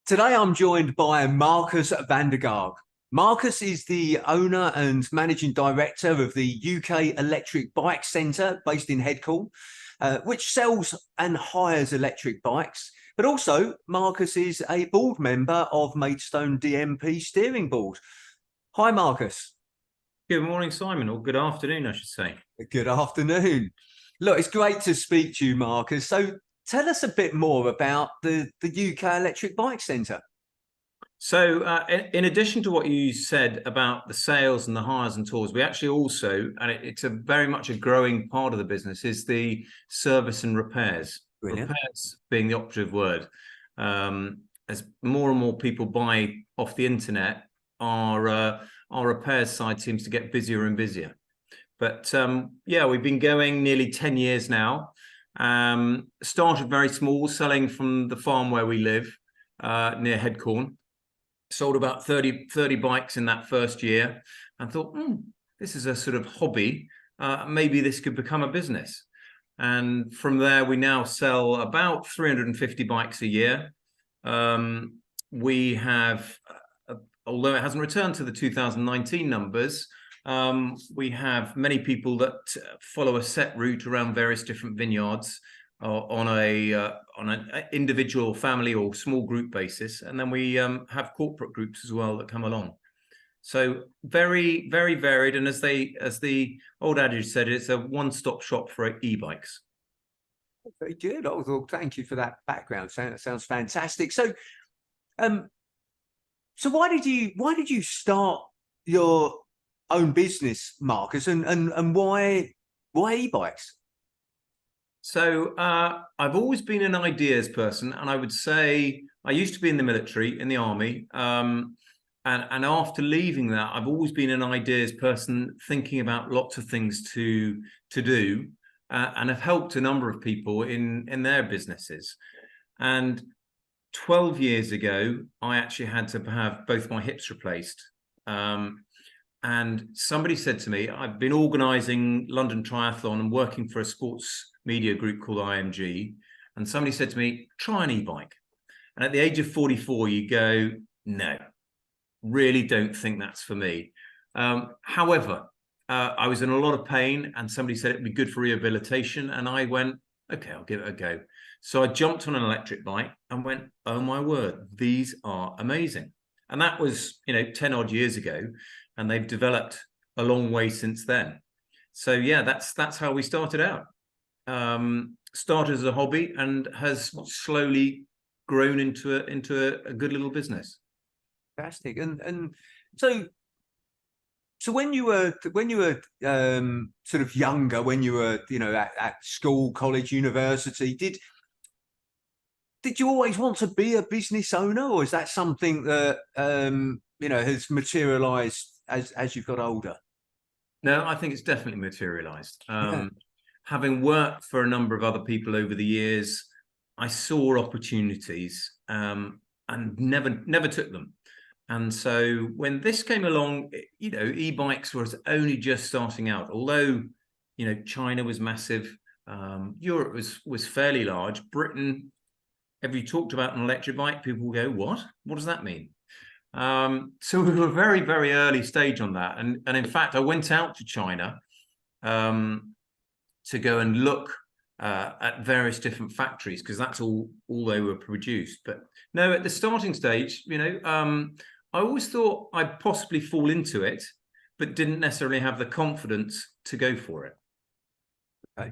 Today I'm joined by Marcus van der Gaag. Marcus is the owner and managing director of the UK Electric Bike Centre based in Headcorn, which sells and hires electric bikes. But also, Marcus is a board member of Maidstone DMP steering board. Hi, Marcus. Good morning, Simon, or good afternoon, I should say. Good afternoon. Look, it's great to speak to you, Marcus. So tell us a bit more about the UK Electric Bike Centre. So in addition to what you said about the sales and the hires and tours, we actually also, and it's a very much a growing part of the business, is the service and repairs. Brilliant. Repairs being the operative word. As more and more people buy off the internet, our repairs side seems to get busier and busier. But yeah, we've been going nearly 10 years now. Started very small, selling from the farm where we live, near Headcorn. Sold about 30 bikes in that first year and thought, this is a sort of hobby. Maybe this could become a business. And from there, we now sell about 350 bikes a year. We have, although it hasn't returned to the 2019 numbers, we have many people that follow a set route around various different vineyards on an individual, family or small group basis, and then we have corporate groups as well that come along. So very, very varied, and as the old adage said, it's a one-stop shop for e-bikes. Very good. Oh, well, thank you for that background. Sounds fantastic. So, so why did you start your own business, Marcus, and why e-bikes? So I've always been an ideas person, and I would say I used to be in the military, in the army, and after leaving that, I've always been an ideas person, thinking about lots of things to do, and have helped a number of people in their businesses. And 12 years ago, I actually had to have both my hips replaced. And somebody said to me, I've been organising London Triathlon and working for a sports media group called IMG. And somebody said to me, try an e-bike. And at the age of 44, you go, no, really don't think that's for me. However, I was in a lot of pain and somebody said it'd be good for rehabilitation. And I went, okay, I'll give it a go. So I jumped on an electric bike and went, oh my word, these are amazing. And that was, 10 odd years ago. And they've developed a long way since then. So yeah, that's how we started out. Started as a hobby and has slowly grown into a good little business. Fantastic. And so when you were sort of younger, when you were at school, college, university, did you always want to be a business owner, or is that something that has materialized as you've got older? No, I think it's definitely materialized. Having worked for a number of other people over the years, I saw opportunities and never took them. And so when this came along, e-bikes was only just starting out. Although, China was massive, Europe was fairly large. Britain, if you talked about an electric bike, people will go, what? What does that mean? So we were very, very early stage on that. And in fact, I went out to China to go and look at various different factories, because that's all they were produced. But no, at the starting stage, I always thought I'd possibly fall into it, but didn't necessarily have the confidence to go for it. Okay.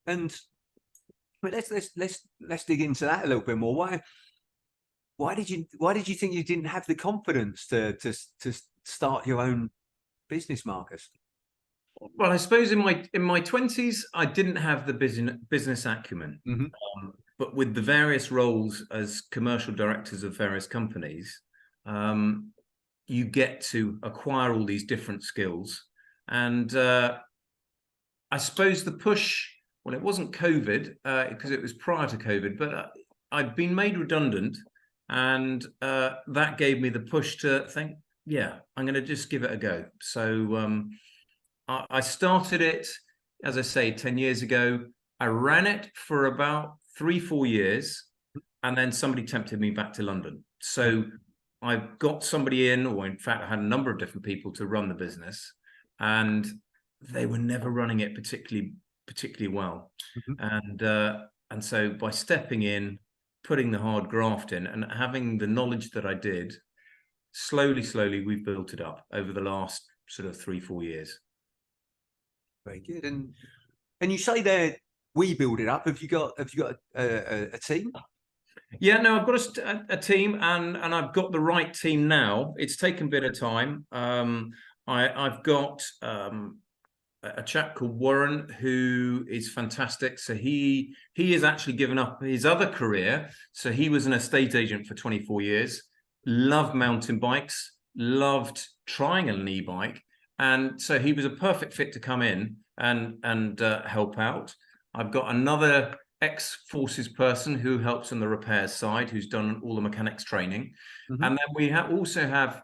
And let's dig into that a little bit more. Why did you think you didn't have the confidence to start your own business, Marcus? Well, I suppose in my 20s, I didn't have the business acumen. Mm-hmm. But with the various roles as commercial directors of various companies, you get to acquire all these different skills. And I suppose the push, well, it wasn't COVID, because it was prior to COVID, but I'd been made redundant. And that gave me the push to think, yeah, I'm going to just give it a go. So I started it, as I say, 10 years ago. I ran it for about 3-4 years, and then somebody tempted me back to London. So I've got somebody in, or in fact, I had a number of different people to run the business, and they were never running it particularly well. And so by stepping in, putting the hard graft in, and having the knowledge that I did, slowly, we've built it up over the last sort of 3-4 years. Very good. And you say there we build it up. Have you got a team? Yeah, no, I've got a team, and I've got the right team now. It's taken a bit of time. I've got a chap called Warren who is fantastic. So he has actually given up his other career. So he was an estate agent for 24 years, loved mountain bikes, loved trying an e-bike. And so he was a perfect fit to come in and help out. I've got another ex-forces person who helps on the repairs side, who's done all the mechanics training. And then we also have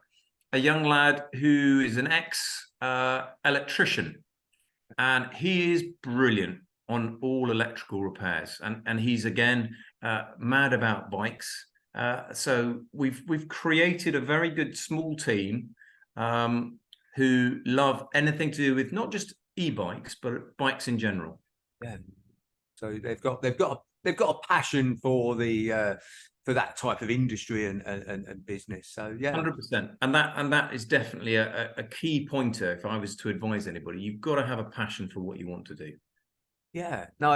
a young lad who is an ex-electrician. And he is brilliant on all electrical repairs. And he's, again, mad about bikes. So we've created a very good small team who love anything to do with not just e-bikes, but bikes in general. Yeah. So they've got a passion for the for that type of industry and business. So yeah, 100%. And that is definitely a key pointer. If I was to advise anybody, you've got to have a passion for what you want to do. Yeah. No,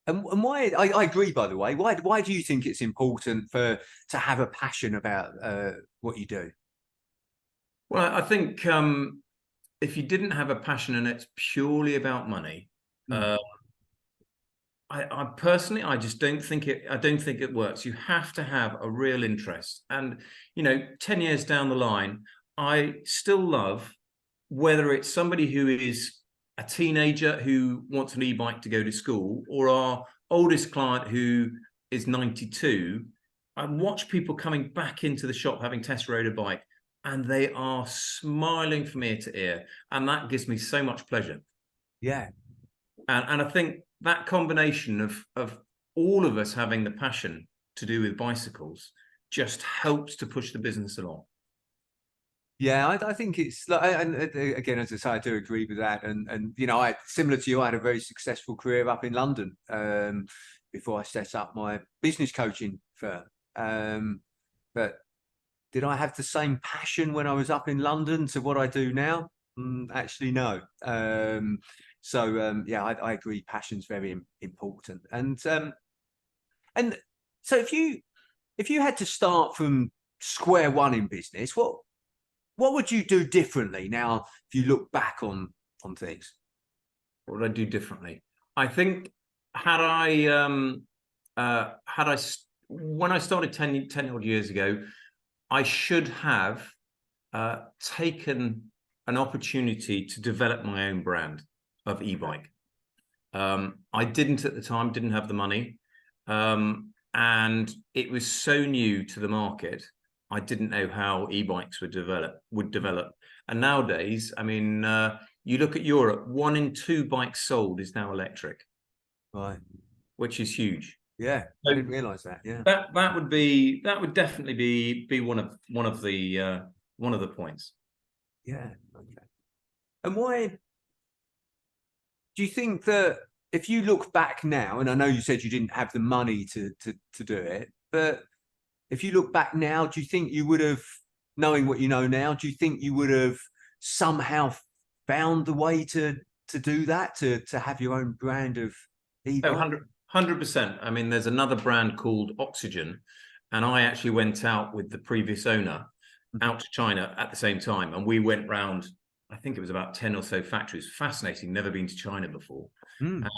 and why I agree. By the way, why do you think it's important to have a passion about what you do? Well, I think if you didn't have a passion and it's purely about money, I personally, I just don't think it works. You have to have a real interest. And, 10 years down the line, I still love, whether it's somebody who is a teenager who wants an e-bike to go to school, or our oldest client who is 92, I watch people coming back into the shop having test rode a bike, and they are smiling from ear to ear. And that gives me so much pleasure. Yeah. And I think that combination of all of us having the passion to do with bicycles just helps to push the business along. Yeah, I think it's like, and again, as I say, I do agree with that. And I, similar to you, I had a very successful career up in London before I set up my business coaching firm. But did I have the same passion when I was up in London to what I do now? Actually, no. Yeah, I agree. Passion's very important. And so if you had to start from square one in business, what would you do differently now if you look back on things? What would I do differently? I think when I started 10 odd years ago, I should have taken an opportunity to develop my own brand of e-bike. I didn't at the time, didn't have the money. And it was so new to the market, I didn't know how e-bikes would develop. And nowadays, I mean, you look at Europe, 1 in 2 bikes sold is now electric. Right. Which is huge. Yeah, I didn't realize that. Yeah. That would definitely be one of the points. Yeah. Okay. And why do you think that if you look back now, and I know you said you didn't have the money to do it, but if you look back now, do you think you would have, knowing what you know now, do you think you would have somehow found the way to do that, to have your own brand of e-bike? 100%. I mean, there's another brand called Oxygen, and I actually went out with the previous owner out to China at the same time, and we went round, I think it was about 10 or so factories. Fascinating, never been to China before. And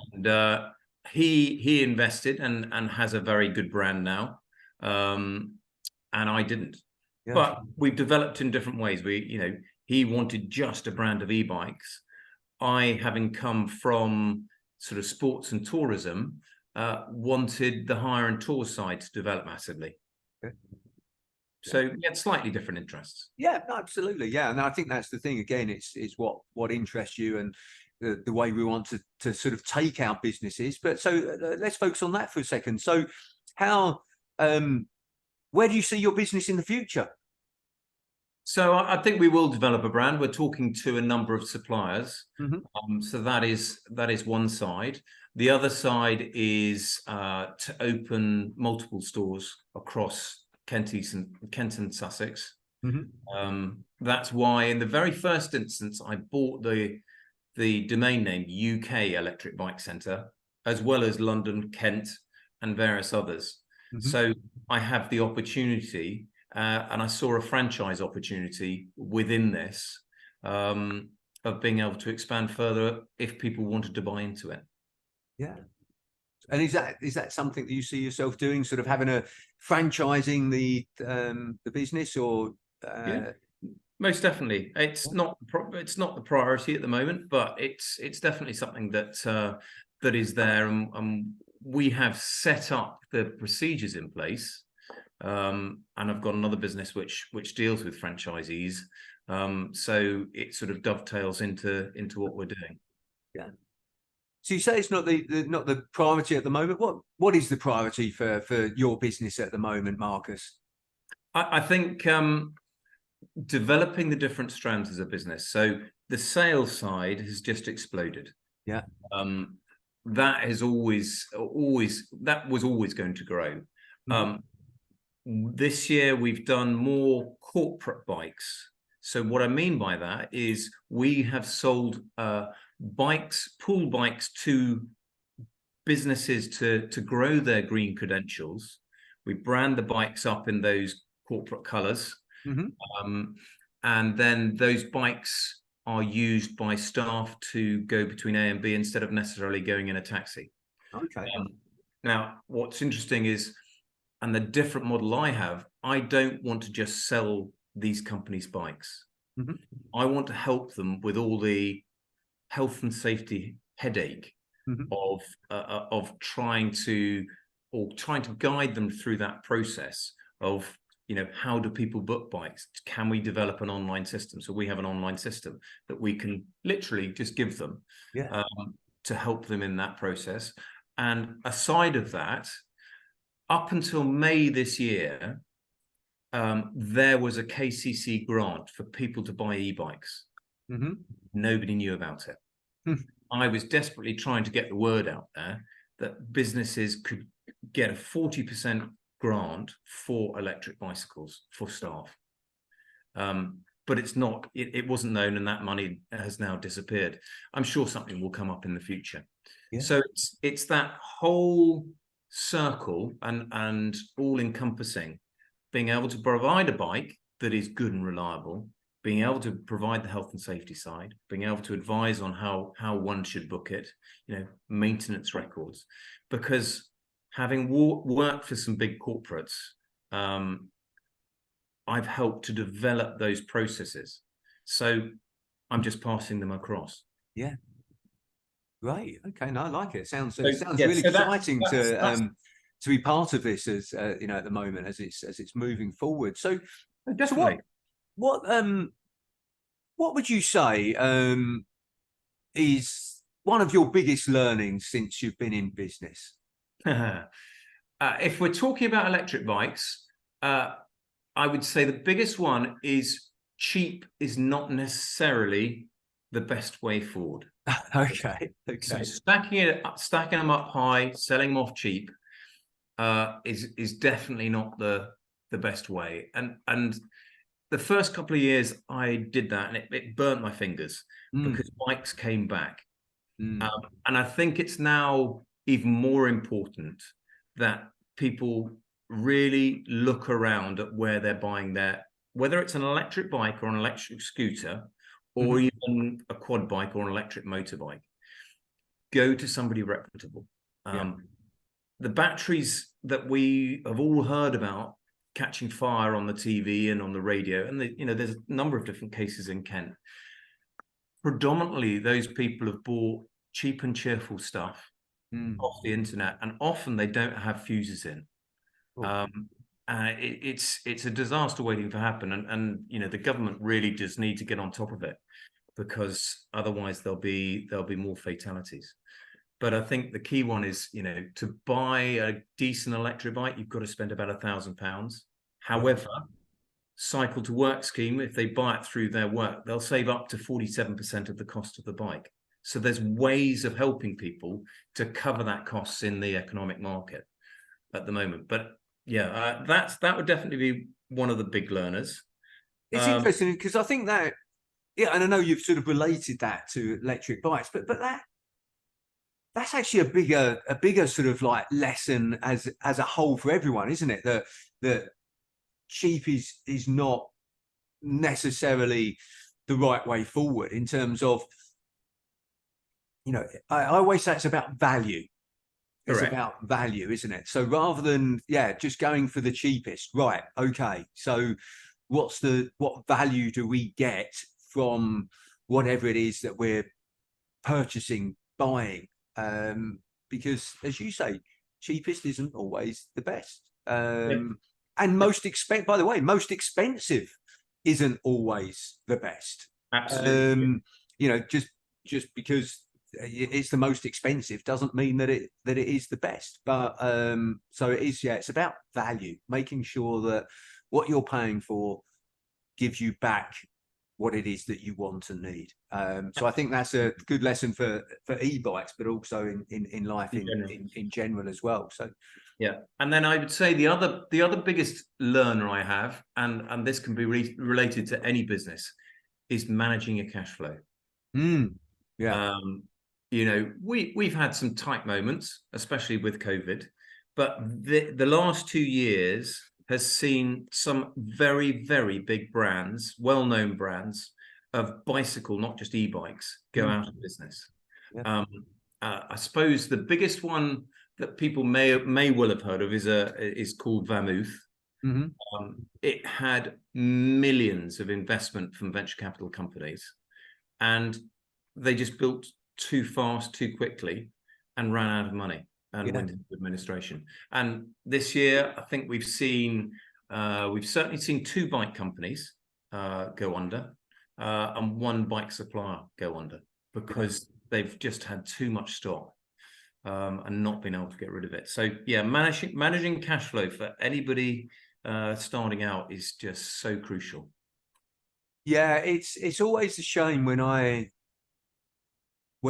he invested and has a very good brand now, and I didn't. Yeah. But we've developed in different ways. He wanted just a brand of e-bikes. I, having come from sort of sports and tourism, wanted the hire and tour side to develop massively. Okay. So we had slightly different interests. Yeah, absolutely. Yeah, and I think that's the thing. Again, it's what interests you and the way we want to sort of take our businesses. But so let's focus on that for a second. So how Where do you see your business in the future? So I think we will develop a brand. We're talking to a number of suppliers. So that is one side. The other side is to open multiple stores across Kent and Sussex. That's why in the very first instance, I bought the domain name UK Electric Bike Centre, as well as London, Kent, and various others. So I have the opportunity, and I saw a franchise opportunity within this, of being able to expand further if people wanted to buy into it. Yeah. And is that something that you see yourself doing, sort of having a franchising the business, or Yeah, most definitely. It's not the priority at the moment, but it's definitely something that that is there, and we have set up the procedures in place. And I've got another business which deals with franchisees, so it sort of dovetails into what we're doing. Yeah. So you say it's not the priority at the moment. What is the priority for your business at the moment, Marcus? I think developing the different strands as a business. So the sales side has just exploded. Yeah. That has always going to grow. This year we've done more corporate bikes. So what I mean by that is we have sold pool bikes to businesses to grow their green credentials. We brand the bikes up in those corporate colors. And then those bikes are used by staff to go between A and B instead of necessarily going in a taxi. Okay. Now, what's interesting is, and the different model I have, I don't want to just sell these companies' bikes. I want to help them with all the health and safety headache of trying to guide them through that process of, how do people book bikes? Can we develop an online system? So we have an online system that we can literally just give them to help them in that process. And aside of that, up until May this year, there was a KCC grant for people to buy e-bikes. Nobody knew about it. I was desperately trying to get the word out there that businesses could get a 40% grant for electric bicycles for staff. But it wasn't known, and that money has now disappeared. I'm sure something will come up in the future. So it's that whole circle and all encompassing, being able to provide a bike that is good and reliable, being able to provide the health and safety side, being able to advise on how one should book it, maintenance records. Because having worked for some big corporates, I've helped to develop those processes. So I'm just passing them across. Yeah. Right. Okay. No, I like it. Sounds So, really exciting to be part of this, as at the moment, as it's moving forward. So definitely. What would you say is one of your biggest learnings since you've been in business? If we're talking about electric bikes, I would say the biggest one is cheap is not necessarily the best way forward. Okay. So stacking them up high, selling them off cheap, is definitely not the best way. And the first couple of years I did that, and it burnt my fingers because bikes came back. And I think it's now even more important that people really look around at where they're buying whether it's an electric bike or an electric scooter, or even a quad bike or an electric motorbike. Go to somebody reputable. The batteries that we have all heard about catching fire on the TV and on the radio, and there's a number of different cases in Kent. Predominantly, those people have bought cheap and cheerful stuff off the internet, and often they don't have fuses in. It's a disaster waiting to happen, and the government really just need to get on top of it, because otherwise there'll be more fatalities. But I think the key one is, to buy a decent electric bike, you've got to spend about £1,000. However, cycle to work scheme, if they buy it through their work, they'll save up to 47% of the cost of the bike. So there's ways of helping people to cover that costs in the economic market at the moment. But yeah, that would definitely be one of the big learners. It's interesting because I think that, yeah, and I know you've sort of related that to electric bikes, but that's actually a bigger sort of like lesson as a whole for everyone, isn't it? That cheap is not necessarily the right way forward in terms of, you know, I always say it's about value. It's Correct. about value, isn't it? So rather than, yeah, just going for the cheapest, right? Okay, so what value do we get from whatever it is that we're purchasing, buying? Because as you say, cheapest isn't always the best. And by the way, most expensive isn't always the best. Absolutely. You know, just because it's the most expensive doesn't mean that it is the best. But so it is, yeah, it's about value, making sure that what you're paying for gives you back what it is that you want and need. So I think that's a good lesson for e-bikes, but also in life in general as well. So yeah, and then I would say the other biggest learner I have, and this can be related to any business, is managing your cash flow. Yeah. You know, we've had some tight moments, especially with COVID, but the last 2 years has seen some very, very big brands, well-known brands of bicycle, not just e-bikes, go out of business. Yeah. I suppose the biggest one that people may well have heard of is called Vamuth. It had millions of investment from venture capital companies, and they just built too fast, too quickly, and ran out of money and went into administration. And this year, I think we've certainly seen 2 bike companies go under, and 1 bike supplier go under, because they've just had too much stock and not been able to get rid of it. So yeah, managing cash flow for anybody starting out is just so crucial. Yeah, it's always a shame when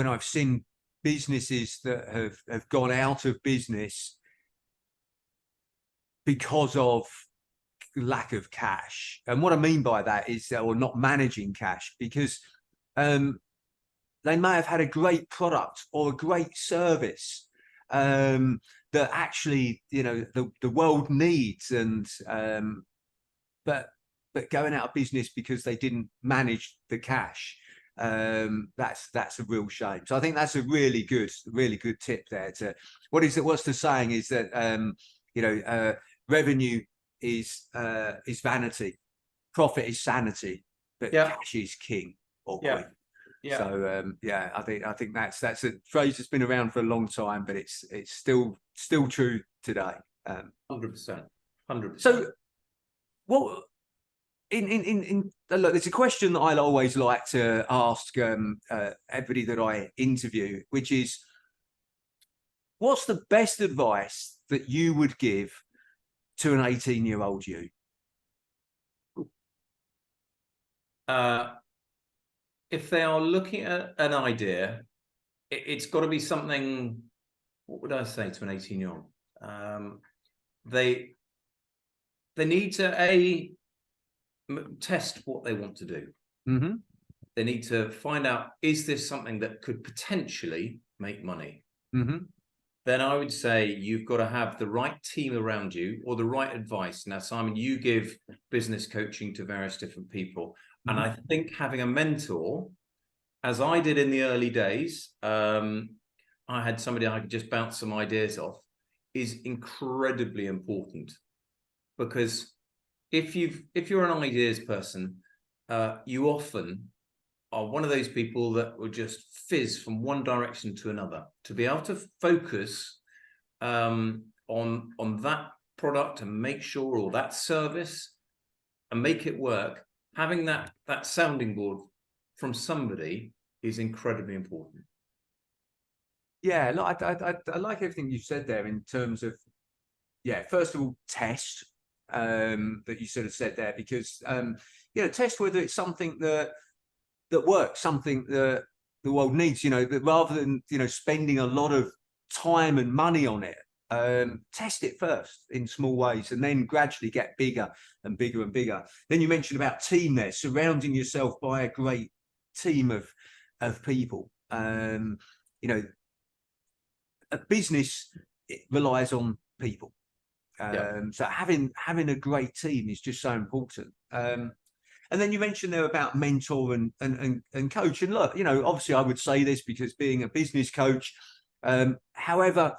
I've seen businesses that have gone out of business because of lack of cash. And what I mean by that is, or not managing cash, because they may have had a great product or a great service that actually, you know, the world needs, and but going out of business because they didn't manage the cash. That's a real shame. So I think that's a really good tip there. What's the saying is that you know, revenue is vanity, profit is sanity, but cash is king or queen. Yeah. So yeah, I think that's a phrase that's been around for a long time, but it's still true today. 100%. 100%. So what look, there's a question that I always like to ask everybody that I interview, which is, what's the best advice that you would give to an 18-year-old you? If they are looking at an idea, it's got to be something. What would I say to an 18-year-old? They need to test what they want to do. They need to find out, is this something that could potentially make money? Then I would say you've got to have the right team around you, or the right advice. Now, Simon, you give business coaching to various different people. And I think having a mentor, as I did in the early days, I had somebody I could just bounce some ideas off, is incredibly important. Because if you're an ideas person, you often are one of those people that will just fizz from one direction to another. To be able to focus on that product and make sure, or that service, and make it work, having that sounding board from somebody is incredibly important. Yeah, look, I like everything you said there in terms of, yeah, first of all, test. that you sort of said there, because test whether it's something that works, something that the world needs. That rather than spending a lot of time and money on it, test it first in small ways, and then gradually get bigger and bigger and bigger. Then you mentioned about team there, surrounding yourself by a great team of people. A business, it relies on people. So having a great team is just so important. And then you mentioned there about mentor and coach. And look, obviously I would say this because being a business coach, however,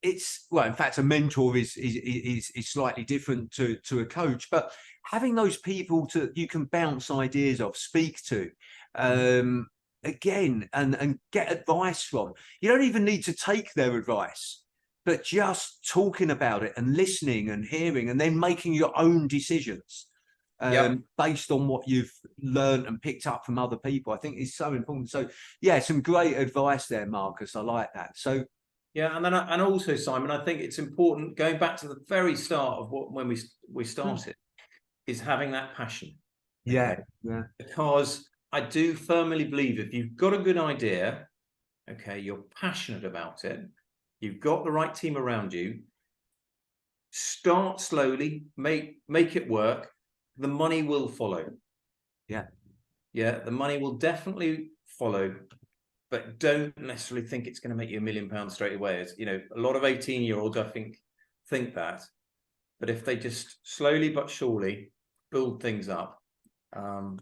it's, well, in fact, a mentor is slightly different to a coach, but having those people you can bounce ideas off, speak to, again, and get advice from. You don't even need to take their advice, but just talking about it and listening and hearing, and then making your own decisions based on what you've learned and picked up from other people, I think is so important. So yeah, some great advice there, Marcus. I like that. So yeah, and also, Simon, I think it's important, going back to the very start of when we started, is having that passion. Yeah, okay? yeah. Because I do firmly believe if you've got a good idea, okay, you're passionate about it, you've got the right team around you, start slowly, make it work, the money will follow. Yeah. Yeah, the money will definitely follow, but don't necessarily think it's going to make you £1 million straight away. As a lot of 18-year-olds, I think that, but if they just slowly but surely build things up, and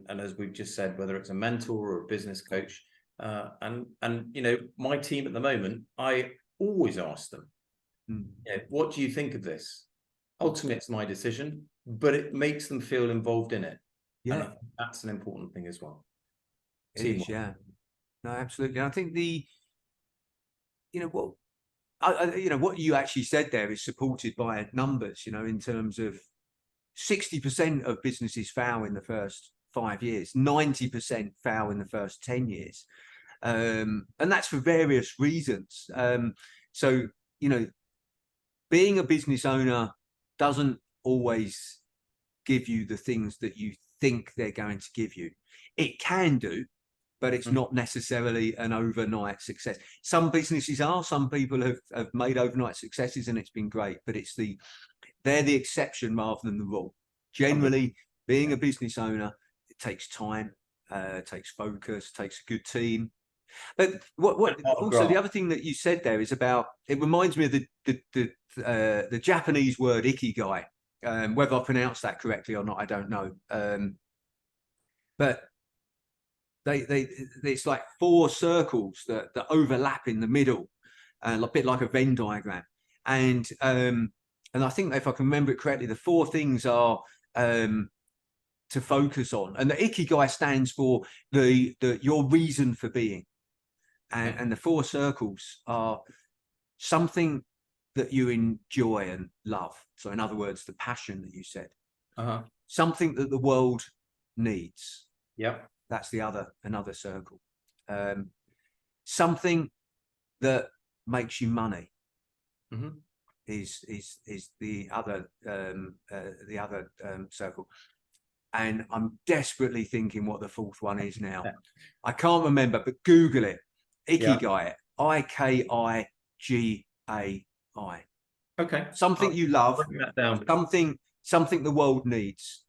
as we've just said, whether it's a mentor or a business coach, and my team at the moment, I always ask them, what do you think of this? Ultimately, it's my decision, but it makes them feel involved in it. Yeah, and I think that's an important thing as well. It is, yeah. No, absolutely. And I think what you actually said there is supported by numbers. In terms of 60% of businesses fail in the first 5 years, 90% fail in the first 10 years. And that's for various reasons. So, being a business owner doesn't always give you the things that you think they're going to give you. It can do, but it's not necessarily an overnight success. Some businesses are, some people have made overnight successes and it's been great, but they're the exception rather than the rule. Generally, being a business owner, it takes time, takes focus, takes a good team. But also the other thing that you said there is about, it reminds me of the Japanese word ikigai. Whether I pronounced that correctly or not, I don't know. But it's like 4 circles that overlap in the middle, a bit like a Venn diagram. And I think, if I can remember it correctly, the 4 things are to focus on. And the ikigai stands for your reason for being. And the 4 circles are something that you enjoy and love. So in other words, the passion that you said. Something that the world needs. Yep. That's another circle. Something that makes you money is the other circle. And I'm desperately thinking what the 4th one is now. I can't remember, but Google it. Ikigai, IKIGAI. Okay. Something you love, something the world needs.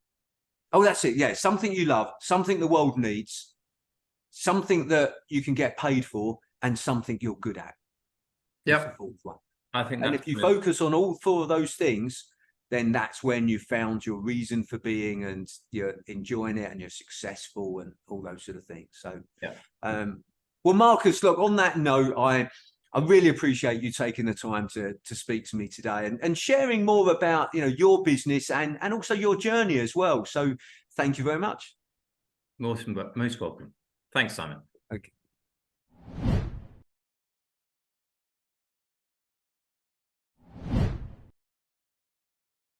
Oh, that's it. Yeah, something you love, something the world needs, something that you can get paid for, and something you're good at. Yeah, the 4th one. I think. And if you focus on all 4 of those things, then that's when you found your reason for being, and you're enjoying it, and you're successful, and all those sort of things. So, well, Marcus, look, on that note, I really appreciate you taking the time to speak to me today, and sharing more about your business and also your journey as well. So thank you very much. Most welcome. Thanks, Simon. Okay.